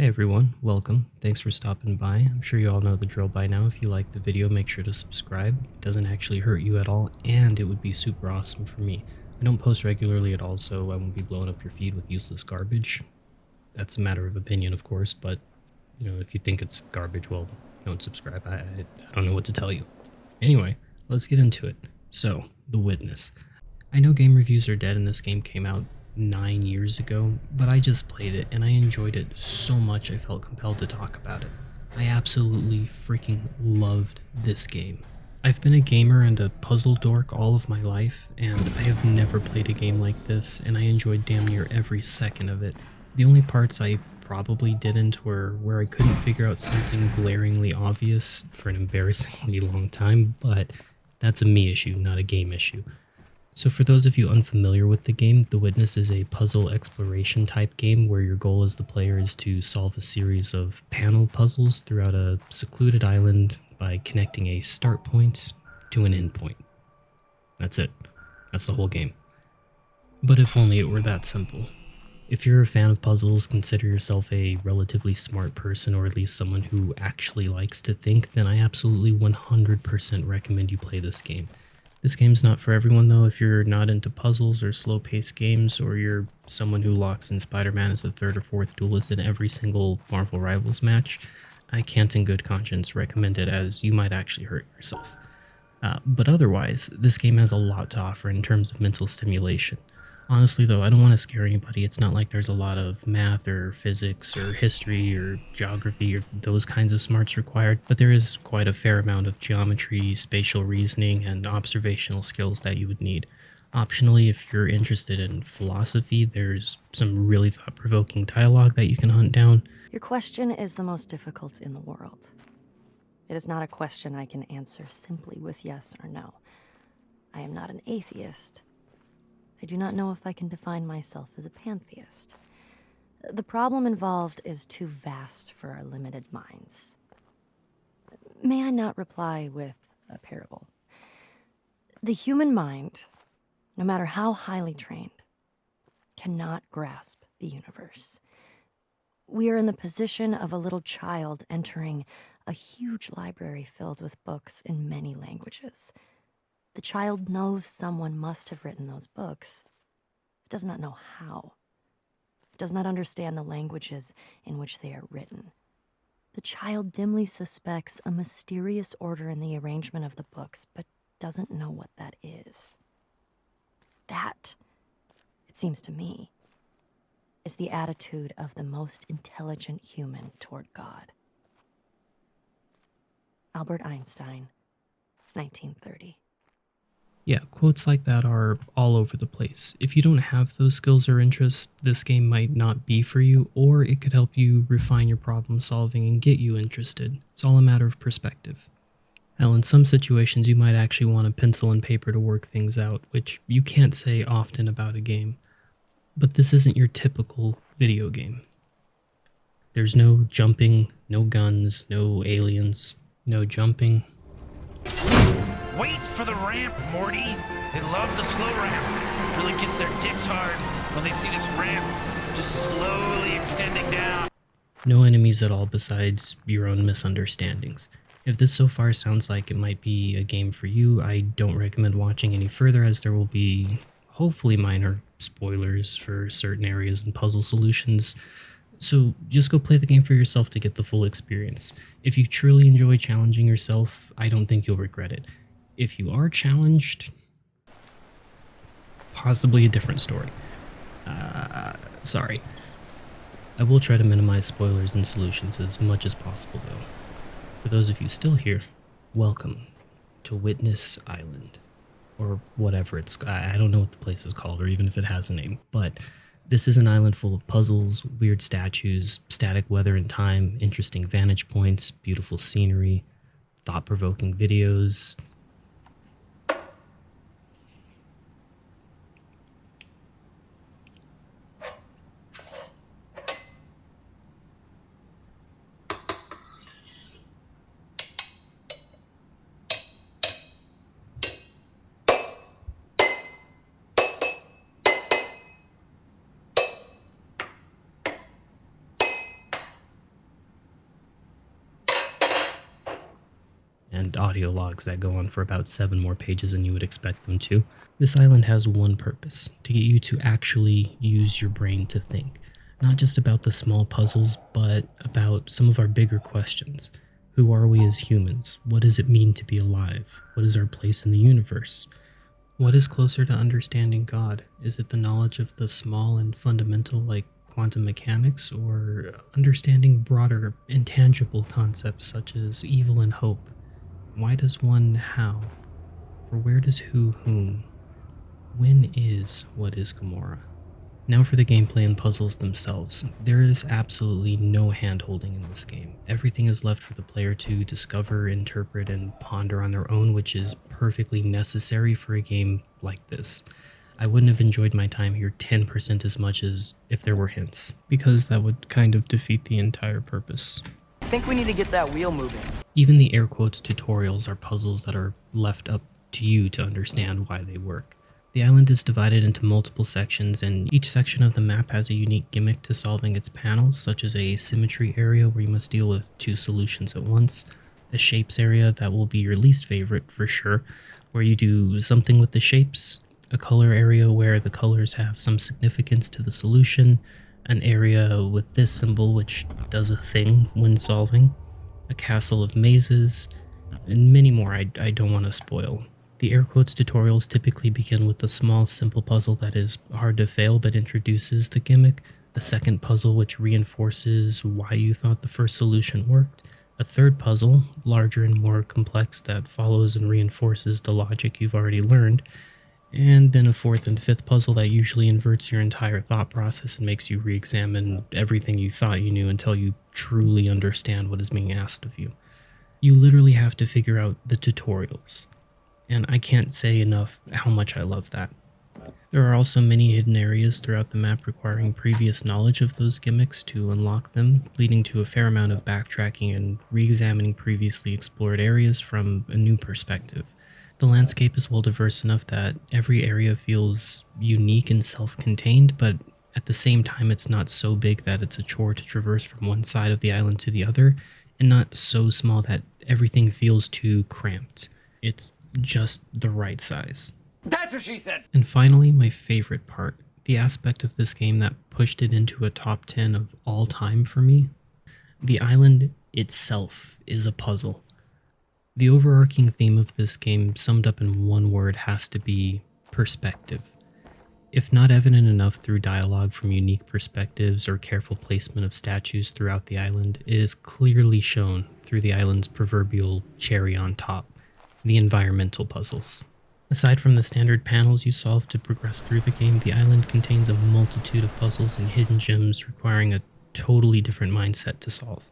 Hey everyone, welcome. Thanks for stopping by. I'm sure you all know the drill by now. If you like the video, make sure to subscribe. It doesn't actually hurt you at all, and it would be super awesome for me. I don't post regularly at all, so I won't be blowing up your feed with useless garbage. That's a matter of opinion, of course, but if you think it's garbage, well, don't subscribe. I don't know what to tell you. Anyway, let's get into it. So, The Witness. I know game reviews are dead and this game came out 9 years ago, but I just played it and I enjoyed it so much I felt compelled to talk about it. I absolutely freaking loved this game. I've been a gamer and a puzzle dork all of my life, and I have never played a game like this, and I enjoyed damn near every second of it. The only parts I probably didn't were where I couldn't figure out something glaringly obvious for an embarrassingly long time, but that's a me issue, not a game issue. So for those of you unfamiliar with the game, The Witness is a puzzle exploration type game where your goal as the player is to solve a series of panel puzzles throughout a secluded island by connecting a start point to an end point. That's it. That's the whole game. But if only it were that simple. If you're a fan of puzzles, consider yourself a relatively smart person, or at least someone who actually likes to think, then I absolutely 100% recommend you play this game. This game's not for everyone though. If you're not into puzzles or slow-paced games, or you're someone who locks in Spider-Man as the third or fourth duelist in every single Marvel Rivals match, I can't in good conscience recommend it, as you might actually hurt yourself. But otherwise, this game has a lot to offer in terms of mental stimulation. Honestly though, I don't want to scare anybody. It's not like there's a lot of math or physics or history or geography or those kinds of smarts required, but there is quite a fair amount of geometry, spatial reasoning, and observational skills that you would need. Optionally, if you're interested in philosophy, there's some really thought-provoking dialogue that you can hunt down. Your question is the most difficult in the world. It is not a question I can answer simply with yes or no. I am not an atheist. I do not know if I can define myself as a pantheist. The problem involved is too vast for our limited minds. May I not reply with a parable? The human mind, no matter how highly trained, cannot grasp the universe. We are in the position of a little child entering a huge library filled with books in many languages. The child knows someone must have written those books. It does not know how. It does not understand the languages in which they are written. The child dimly suspects a mysterious order in the arrangement of the books, but doesn't know what that is. That, it seems to me, is the attitude of the most intelligent human toward God. Albert Einstein, 1930. Yeah, quotes like that are all over the place. If you don't have those skills or interests, this game might not be for you, or it could help you refine your problem solving and get you interested. It's all a matter of perspective. Hell, in some situations you might actually want a pencil and paper to work things out, which you can't say often about a game. But this isn't your typical video game. There's no jumping, no guns, no aliens, no jumping. Wait for the ramp, Morty. They love the slow ramp. Really gets their dicks hard when they see this ramp just slowly extending down. No enemies at all besides your own misunderstandings. If this so far sounds like it might be a game for you, I don't recommend watching any further, as there will be hopefully minor spoilers for certain areas and puzzle solutions. So just go play the game for yourself to get the full experience. If you truly enjoy challenging yourself, I don't think you'll regret it. If you are challenged, possibly a different story. Sorry. I will try to minimize spoilers and solutions as much as possible though. For those of you still here, welcome to Witness Island. Or whatever it's, I don't know what the place is called or even if it has a name, but this is an island full of puzzles, weird statues, static weather and time, interesting vantage points, beautiful scenery, thought-provoking videos. and audio logs that go on for about 7 more pages than you would expect them to. This island has one purpose: to get you to actually use your brain to think. Not just about the small puzzles, but about some of our bigger questions. Who are we as humans? What does it mean to be alive? What is our place in the universe? What is closer to understanding God? Is it the knowledge of the small and fundamental, like quantum mechanics, or understanding broader, intangible concepts such as evil and hope? Why does one how? For where does who whom? When is what is Gamora? Now for the gameplay and puzzles themselves. There is absolutely no hand-holding in this game. Everything is left for the player to discover, interpret, and ponder on their own, which is perfectly necessary for a game like this. I wouldn't have enjoyed my time here 10% as much as if there were hints, because that would kind of defeat the entire purpose. I think we need to get that wheel moving. Even the air quotes tutorials are puzzles that are left up to you to understand why they work. The island is divided into multiple sections, and each section of the map has a unique gimmick to solving its panels, such as a symmetry area where you must deal with 2 solutions at once, a shapes area that will be your least favorite for sure, where you do something with the shapes, a color area where the colors have some significance to the solution, an area with this symbol which does a thing when solving, a castle of mazes, and many more I don't want to spoil. The air quotes tutorials typically begin with a small, simple puzzle that is hard to fail but introduces the gimmick, a second puzzle which reinforces why you thought the first solution worked, a third puzzle, larger and more complex, that follows and reinforces the logic you've already learned, and then a fourth and fifth puzzle that usually inverts your entire thought process and makes you re-examine everything you thought you knew until you truly understand what is being asked of you. You literally have to figure out the tutorials. And I can't say enough how much I love that. There are also many hidden areas throughout the map requiring previous knowledge of those gimmicks to unlock them, leading to a fair amount of backtracking and re-examining previously explored areas from a new perspective. The landscape is well diverse enough that every area feels unique and self-contained, but at the same time it's not so big that it's a chore to traverse from one side of the island to the other, and not so small that everything feels too cramped. It's just the right size. That's what she said! And finally, my favorite part, the aspect of this game that pushed it into a top 10 of all time for me. The island itself is a puzzle. The overarching theme of this game, summed up in one word, has to be perspective. If not evident enough through dialogue from unique perspectives or careful placement of statues throughout the island, it is clearly shown through the island's proverbial cherry on top: the environmental puzzles. Aside from the standard panels you solve to progress through the game, the island contains a multitude of puzzles and hidden gems requiring a totally different mindset to solve.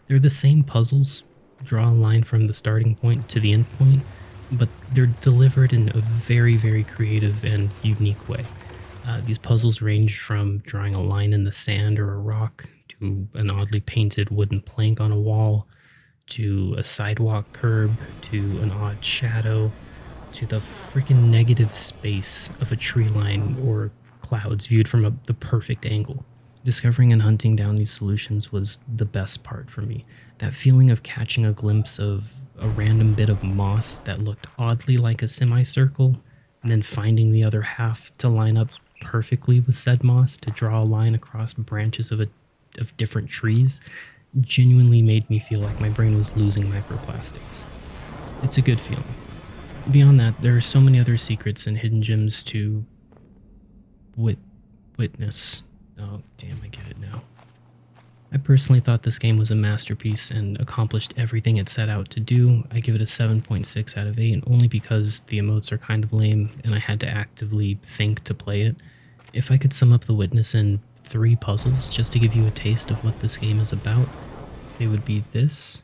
They're the same puzzles, draw a line from the starting point to the end point, but they're delivered in a very, very creative and unique way. These puzzles range from drawing a line in the sand or a rock, to an oddly painted wooden plank on a wall, to a sidewalk curb, to an odd shadow, to the freaking negative space of a tree line or clouds viewed from the perfect angle. Discovering and hunting down these solutions was the best part for me. That feeling of catching a glimpse of a random bit of moss that looked oddly like a semicircle, and then finding the other half to line up perfectly with said moss to draw a line across branches of different trees, genuinely made me feel like my brain was losing microplastics. It's a good feeling. Beyond that, there are so many other secrets and hidden gems to witness. Oh, damn, I get it now. I personally thought this game was a masterpiece and accomplished everything it set out to do. I give it a 7.6 out of 8, only because the emotes are kind of lame and I had to actively think to play it. If I could sum up The Witness in 3 puzzles just to give you a taste of what this game is about, they would be this.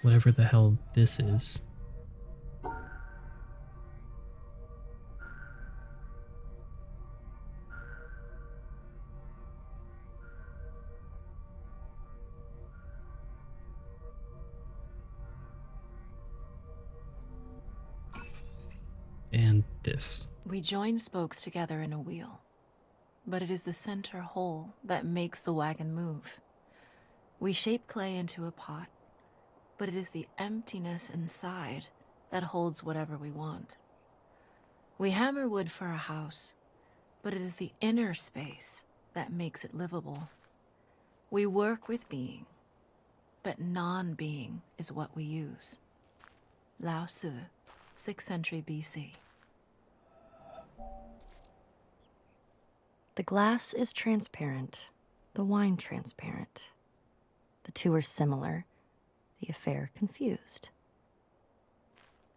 whatever the hell this is. And this. We join spokes together in a wheel, but it is the center hole that makes the wagon move. We shape clay into a pot, but it is the emptiness inside that holds whatever we want. We hammer wood for a house, but it is the inner space that makes it livable. We work with being, but non-being is what we use. Lao Tzu, 6th century BC. The glass is transparent, the wine transparent. The two are similar, the affair confused.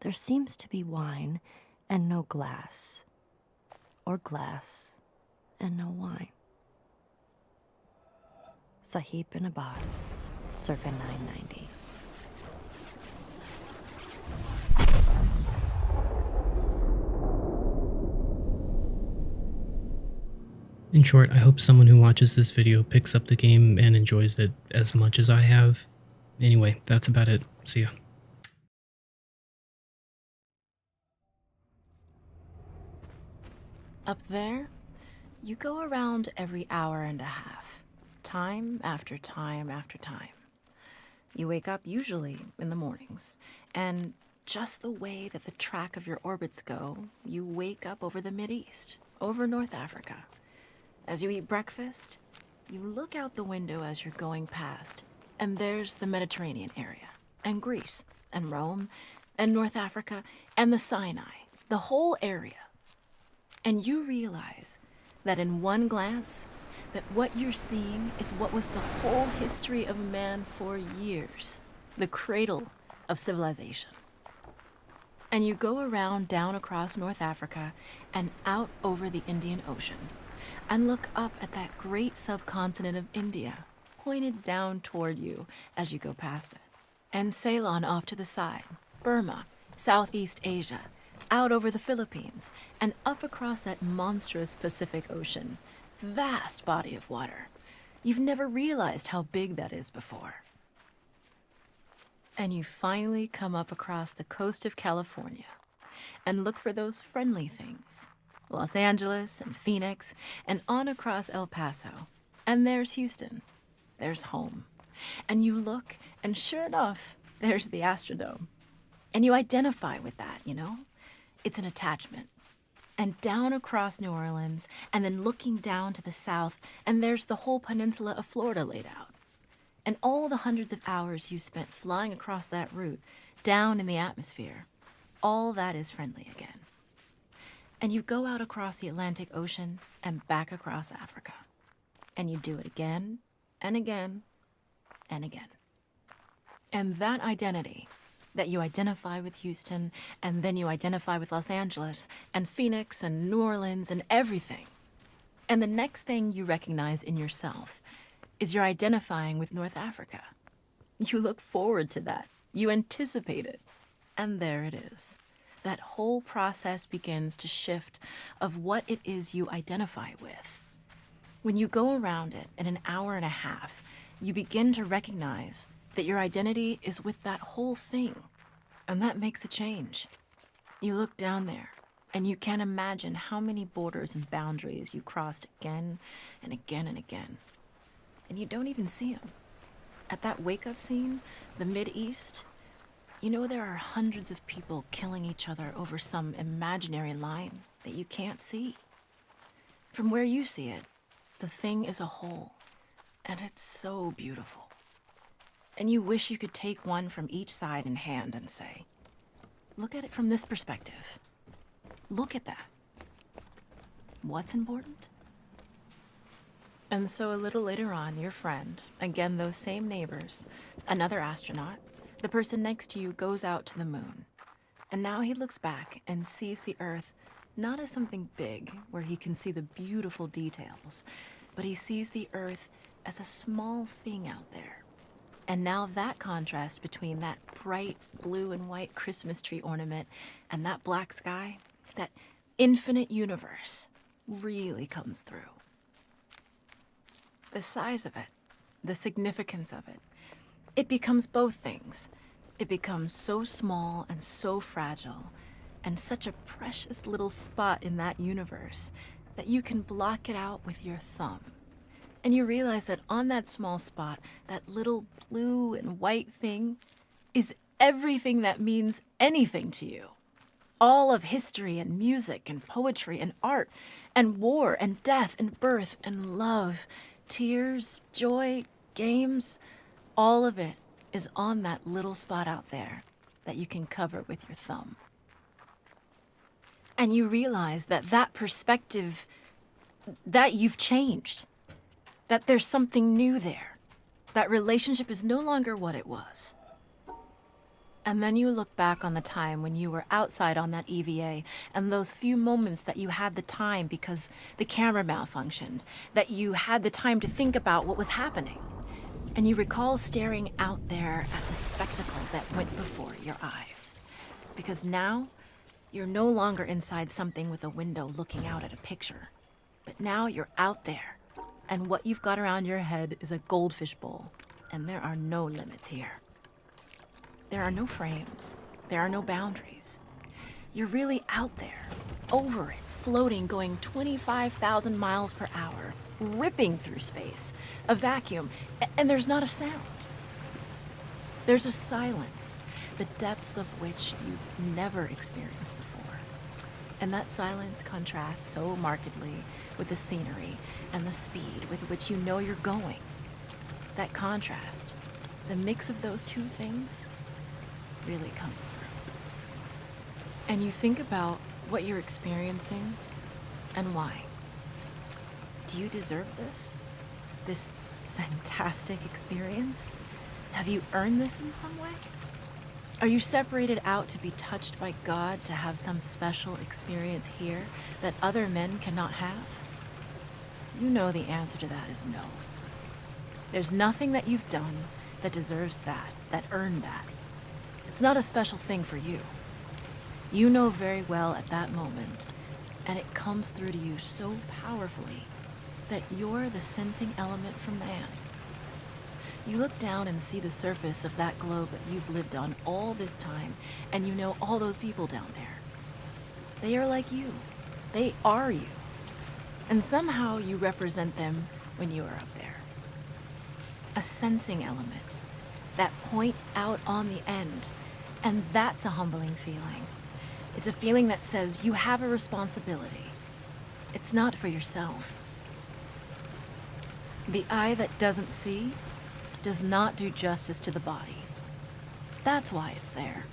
There seems to be wine and no glass, or glass and no wine. Sahib bin Abad, circa 990. In short, I hope someone who watches this video picks up the game and enjoys it as much as I have. Anyway, that's about it. See ya. Up there, you go around every hour and a half, time after time after time. You wake up usually in the mornings, and just the way that the track of your orbits go, you wake up over the Mideast, over North Africa. As you eat breakfast, you look out the window as you're going past, and there's the Mediterranean area, and Greece, and Rome, and North Africa, and the Sinai, the whole area. And you realize that in one glance, that what you're seeing is what was the whole history of man for years, the cradle of civilization. And you go around down across North Africa and out over the Indian Ocean, and look up at that great subcontinent of India, pointed down toward you as you go past it. And Ceylon off to the side, Burma, Southeast Asia, out over the Philippines, and up across that monstrous Pacific Ocean, vast body of water. You've never realized how big that is before. And you finally come up across the coast of California and look for those friendly things. Los Angeles and Phoenix, and on across El Paso. And there's Houston. There's home. And you look, and sure enough, there's the Astrodome. And you identify with that, you know? It's an attachment. And down across New Orleans, and then looking down to the south, and there's the whole peninsula of Florida laid out. And all the hundreds of hours you spent flying across that route, down in the atmosphere, all that is friendly again. And you go out across the Atlantic Ocean and back across Africa. And you do it again and again and again. And that identity that you identify with Houston, and then you identify with Los Angeles and Phoenix and New Orleans and everything. And the next thing you recognize in yourself is you're identifying with North Africa. You look forward to that. You anticipate it. And there it is. That whole process begins to shift of what it is you identify with. When you go around it in an hour and a half, you begin to recognize that your identity is with that whole thing. And that makes a change. You look down there, and you can't imagine how many borders and boundaries you crossed again and again and again. And you don't even see them. At that wake-up scene, the Mideast, you know there are hundreds of people killing each other over some imaginary line that you can't see. From where you see it, the thing is a whole, and it's so beautiful. And you wish you could take one from each side in hand and say, look at it from this perspective. Look at that. What's important? And so a little later on, your friend, again those same neighbors, another astronaut, the person next to you goes out to the moon. And now he looks back and sees the Earth not as something big where he can see the beautiful details, but he sees the Earth as a small thing out there. And now that contrast between that bright blue and white Christmas tree ornament and that black sky, that infinite universe, really comes through. The size of it, the significance of it, it becomes both things. It becomes so small and so fragile, and such a precious little spot in that universe that you can block it out with your thumb. And you realize that on that small spot, that little blue and white thing is everything that means anything to you. All of history and music and poetry and art and war and death and birth and love, tears, joy, games, all of it is on that little spot out there that you can cover with your thumb. And you realize that that perspective, that you've changed, that there's something new there. That relationship is no longer what it was. And then you look back on the time when you were outside on that EVA and those few moments that you had the time because the camera malfunctioned, that you had the time to think about what was happening. And you recall staring out there at the spectacle that went before your eyes. Because now, you're no longer inside something with a window looking out at a picture. But now you're out there. And what you've got around your head is a goldfish bowl, and there are no limits here. There are no frames. There are no boundaries. You're really out there, over it, floating, going 25,000 miles per hour, ripping through space, a vacuum, and there's not a sound. There's a silence, the depth of which you've never experienced before. And that silence contrasts so markedly with the scenery and the speed with which you know you're going. That contrast, the mix of those two things, really comes through. And you think about what you're experiencing and why. Do you deserve this? This fantastic experience? Have you earned this in some way? Are you separated out to be touched by God to have some special experience here that other men cannot have? You know the answer to that is no. There's nothing that you've done that deserves that earned that. It's not a special thing for you. You know very well at that moment, and it comes through to you so powerfully, that you're the sensing element for man. You look down and see the surface of that globe that you've lived on all this time, and you know all those people down there. They are like you. They are you. And somehow you represent them when you are up there. A sensing element. That point out on the end. And that's a humbling feeling. It's a feeling that says you have a responsibility. It's not for yourself. The eye that doesn't see does not do justice to the body. That's why it's there.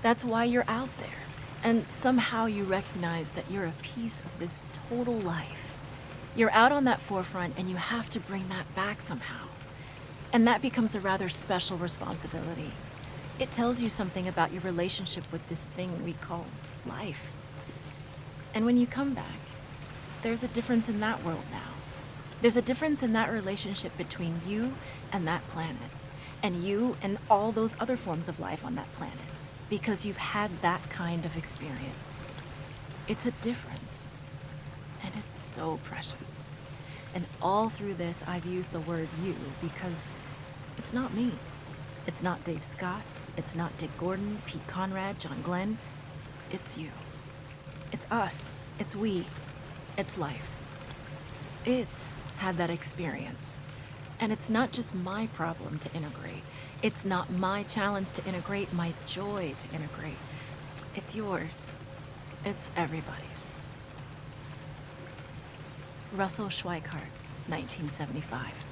That's why you're out there. And somehow you recognize that you're a piece of this total life. You're out on that forefront and you have to bring that back somehow. And that becomes a rather special responsibility. It tells you something about your relationship with this thing we call life. And when you come back, there's a difference in that world now. There's a difference in that relationship between you and that planet, and you and all those other forms of life on that planet, because you've had that kind of experience. It's a difference, and it's so precious. And all through this, I've used the word you because it's not me. It's not Dave Scott. It's not Dick Gordon, Pete Conrad, John Glenn. It's you. It's us. It's we. It's life. It's had that experience. And it's not just my problem to integrate. It's not my challenge to integrate, my joy to integrate. It's yours. It's everybody's. Russell Schweikart, 1975.